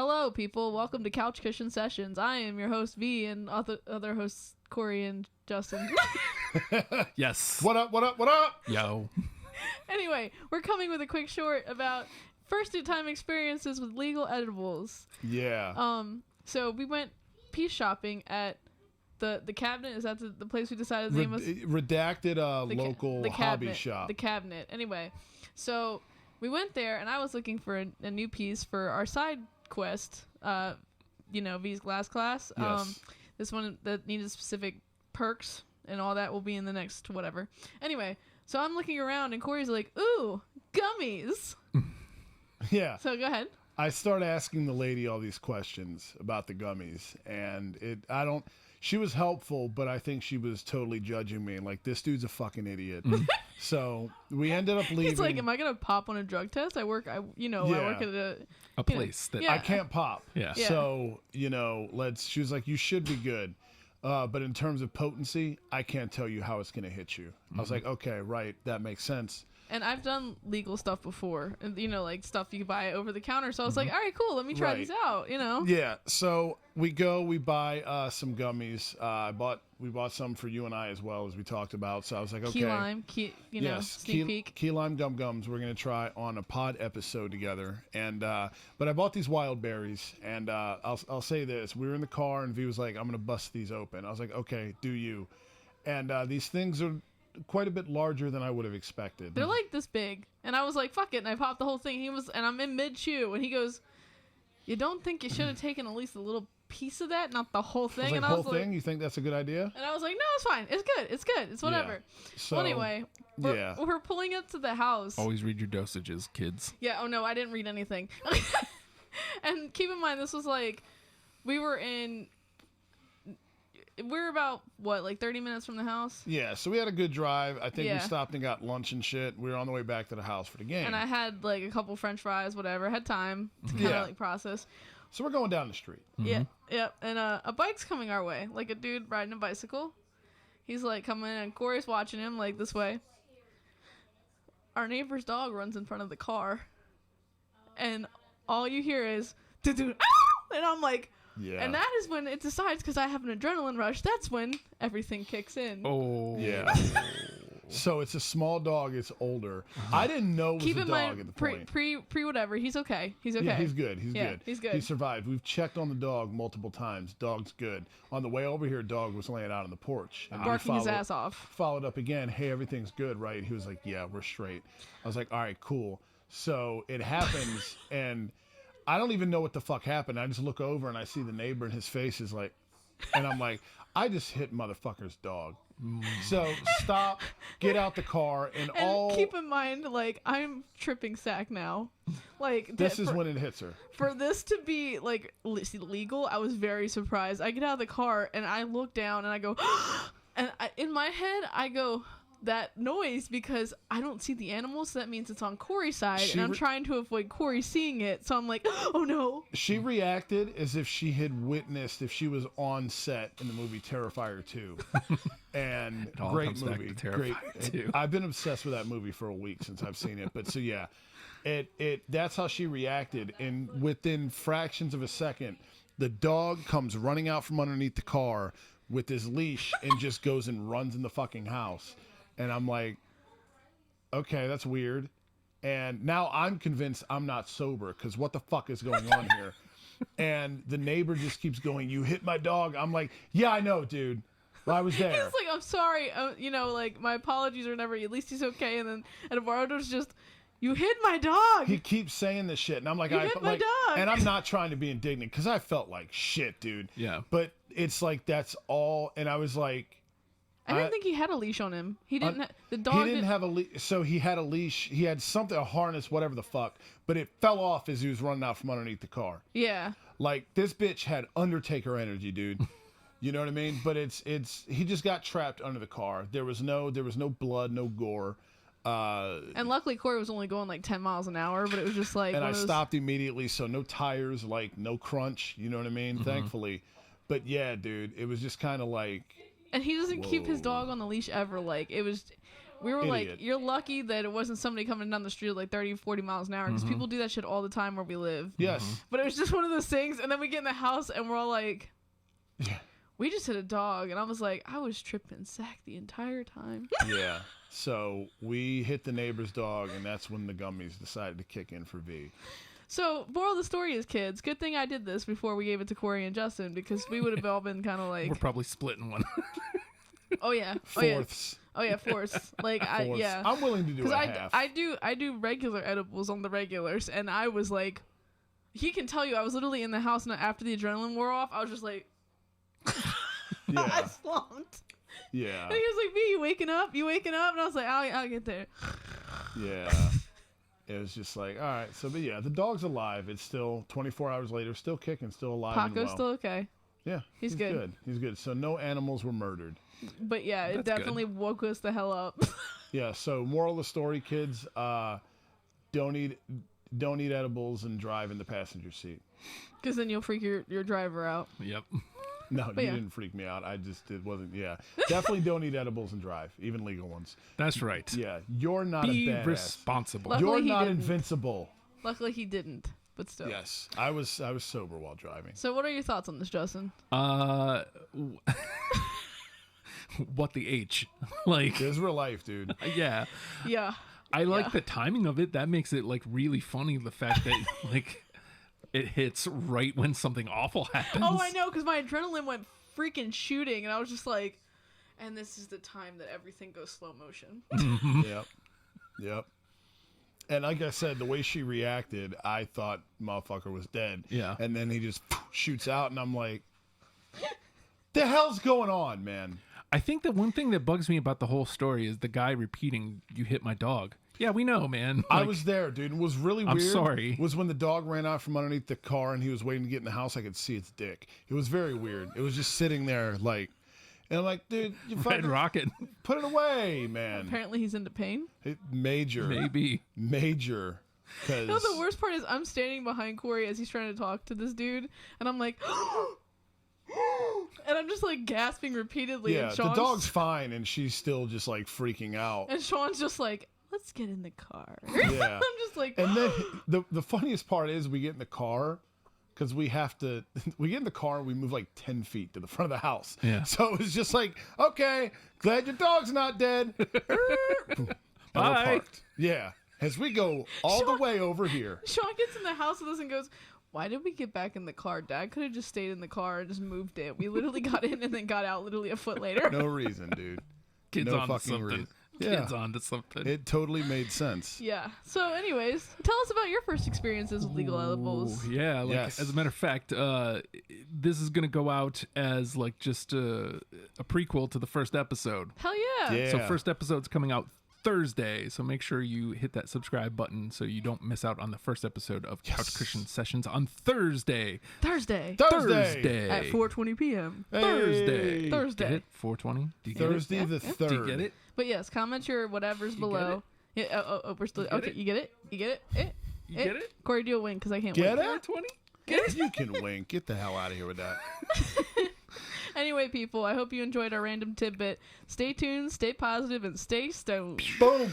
Hello, people. Welcome to Couch Cushion Sessions. I am your host, V, and other hosts, Corey and Justin. Yes. What up, what up, what up? Yo. Anyway, we're coming with a quick short about first-time experiences with legal edibles. Yeah. So we went peace shopping at the Cabinet. Is that the place we decided the name was? Redacted local the hobby Cabinet, shop. The Cabinet. Anyway, so we went there, and I was looking for a new piece for our side quest. V's glass class. Yes. This one that needed specific perks and all that will be in the next whatever. Anyway, so I'm looking around, and Corey's like, "Ooh, gummies." Yeah. So go ahead. I start asking the lady all these questions about the gummies, and she was helpful, but I think she was totally judging me. Like, this dude's a fucking idiot. So we ended up leaving. He's like, "Am I gonna pop on a drug test? I work at A place that Yeah. I can't pop. Yeah. So, she was like, you should be good. But in terms of potency, I can't tell you how it's going to hit you. I was like, okay, right. That makes sense. And I've done legal stuff before, and like stuff you buy over the counter. So I was like, all right, cool, let me try these out. Yeah. So we buy some gummies. We bought some for you and I as well, as we talked about. So I was like, okay. Key lime, sneak peek. Key lime gums. We're gonna try on a pod episode together. And but I bought these wild berries, and I'll say this: we were in the car, and V was like, "I'm gonna bust these open." I was like, "Okay, do you?" And these things are quite a bit larger than I would have expected. They're like this big, and I was like, "Fuck it!" And I popped the whole thing. And I'm in mid chew, and he goes, "You don't think you should have taken at least a little piece of that, not the whole thing?" I was like, and I whole was like, thing? You think that's a good idea? and I was like, "No, it's fine. It's good. It's whatever." Yeah. So, Well, anyway, we're pulling up to the house. Always read your dosages, kids. Yeah. Oh no, I didn't read anything. And keep in mind, this was like, we're about, 30 minutes from the house? Yeah, so we had a good drive. I think we Yeah. stopped and got lunch and shit. We were on the way back to the house for the game. And I had, a couple french fries, whatever. I had time to kind of, process. So we're going down the street. Yeah, yeah. And a bike's coming our way. Like, a dude riding a bicycle. He's, coming in, and Corey's watching him, this way. Our neighbor's dog runs in front of the car. And all you hear is, "Doo-doo, ah!" And I'm like... Yeah. And that is when it decides, because I have an adrenaline rush, that's when everything kicks in. Oh. Yeah. So it's a small dog. It's older. I didn't know it was a dog at the point. Pre whatever. He's okay. He's okay. Yeah, he's good. He's Yeah, good. he's good. He survived. We've checked on the dog multiple times. Dog's good. On the way over here, dog was laying out on the porch. And we Barking his followed- ass off. Followed up again. Hey, everything's good, right? He was like, yeah, we're straight. I was like, all right, cool. So it happens, and I don't even know what the fuck happened. I just look over and I see the neighbor, and his face is like, and I'm like, I just hit motherfucker's dog. So stop, get out the car, and all. Keep in mind, I'm tripping sack now. This is when it hits her. For this to be, legal, I was very surprised. I get out of the car, and I look down, and I go, and in my head, I go, that noise, because I don't see the animals, so that means it's on Corey's side, and I'm trying to avoid Corey seeing it, so I'm like, oh no. She reacted as if she had witnessed, if she was on set in the movie Terrifier 2. And It all great comes back movie. to Terrifier 2. I've been obsessed with that movie for a week since I've seen it. But so yeah, that's how she reacted, and within fractions of a second, the dog comes running out from underneath the car with his leash and just goes and runs in the fucking house. And I'm like, okay, that's weird. And now I'm convinced I'm not sober, because what the fuck is going on here? And the neighbor just keeps going, "You hit my dog." I'm like, yeah, I know, dude. I was there. He's like, "I'm sorry. My apologies or whatever. At least he's okay." And then Eduardo's just, "You hit my dog." He keeps saying this shit, and I'm like, You hit my dog. And I'm not trying to be indignant, because I felt like shit, dude. Yeah. But it's like, that's all. And I was like, I didn't think he had a leash on him. He didn't. The dog he didn't have a leash. So he had a leash. He had something, a harness, whatever the fuck. But it fell off as he was running out from underneath the car. Yeah. Like, this bitch had Undertaker energy, dude. You know what I mean? But he just got trapped under the car. There was no blood, no gore. And luckily Corey was only going 10 miles an hour, but it was just like. And I stopped immediately, so no tires, no crunch. You know what I mean? Thankfully. But yeah, dude, it was just kind of like. And he doesn't keep his dog on the leash ever. It was, we were like, Idiot. you're lucky that it wasn't somebody coming down the street at like 30, 40 miles an hour, because people do that shit all the time where we live. Yes. But it was just one of those things, and then we get in the house and we're all like, Yeah. we just hit a dog, and I was like, I was tripping Zach the entire time. Yeah. So we hit the neighbor's dog, and that's when the gummies decided to kick in for V. So, moral of the story is, kids, good thing I did this before we gave it to Corey and Justin, because we would have all been kind of like, We're probably splitting one. oh yeah, Fourths. oh yeah, fourths. Like Fourths. yeah, I'm willing to do because a half. I do regular edibles on the regulars, and I was like, he can tell you, I was literally in the house, and after the adrenaline wore off, I was just like, I Yeah. slumped. Yeah. And he was like, "V, you waking up? You waking up?" And I was like, "I'll get there." Yeah. It was just like, all right. So, but yeah, the dog's alive. It's still 24 hours later, still kicking, still alive. and Paco's well. still okay, Yeah. He's good. He's good. So no animals were murdered. but yeah, it That's definitely woke us the hell up. Yeah. So moral of the story, kids, don't eat edibles and drive in the passenger seat. Because then you'll freak your driver out. Yep. No, you yeah. didn't freak me out. It wasn't. Yeah. Definitely don't eat edibles and drive, even legal ones. That's right. Yeah. You're not Be a badass. responsible. Luckily You're he not didn't. invincible. Luckily, he didn't. But still. Yes. I was sober while driving. So, what are your thoughts on this, Justin? What the H? Like, It was real life, dude. yeah. Yeah. I like Yeah. the timing of it. That makes it like really funny. The fact that like it hits right when something awful happens. Oh, I know, because my adrenaline went freaking shooting, and I was just like, and this is the time that everything goes slow motion. Yep. Yep. And like I said, the way she reacted, I thought motherfucker was dead. Yeah. And then he just shoots out, and I'm like, the hell's going on, man? I think the one thing that bugs me about the whole story is the guy repeating, "You hit my dog." Yeah, we know, man. I Like, was there, dude. It was really weird. I'm sorry. Was when the dog ran out from underneath the car and he was waiting to get in the house. I could see its dick. It was very weird. It was just sitting there, like, and I'm like, dude, you Red fucking Rocket. put it away, man. Apparently, he's into pain. Major, Maybe. major. Because You know, the worst part is I'm standing behind Corey as he's trying to talk to this dude, and I'm like, and I'm just like gasping repeatedly. yeah, and the Sean's, dog's fine, and she's still just like freaking out. and Sean's just like, let's get in the car. Yeah. I'm just like, And then the funniest part is we get in the car because we get in the car and we move like 10 feet to the front of the house. Yeah. So it was just like, okay, glad your dog's not dead. And we're Bye. parked. Yeah. As we go all the way over here. Sean gets in the house with us and goes, why did we get back in the car? Dad could have just stayed in the car and just moved it. We literally got in and then got out literally a foot later. No reason, dude. Kids No on to fucking something. reason. Kids Yeah. on to something. It totally made sense. Yeah. So, anyways, tell us about your first experiences with legal edibles. Ooh, yeah, like Yes. as a matter of fact, this is gonna go out as like just a prequel to the first episode. Hell yeah. Yeah. So first episode's coming out Thursday, so make sure you hit that subscribe button so you don't miss out on the first episode of Couch Cushion Sessions on Thursday. Thursday. Thursday. At 4:20 p.m. Hey. Thursday. Thursday. Get it? 4:20. Do you get Thursday the it? 3rd. Do you get it? But yes, comment your whatevers You below. Yeah. Oh, we're still get okay. it? You get it? You get it? Eh? You get it? Corey, do a wink because I can't Get wink. it? You can wink. Get the hell out of here with that. Anyway, people, I hope you enjoyed our random tidbit. Stay tuned, stay positive, and stay stoned. Boom.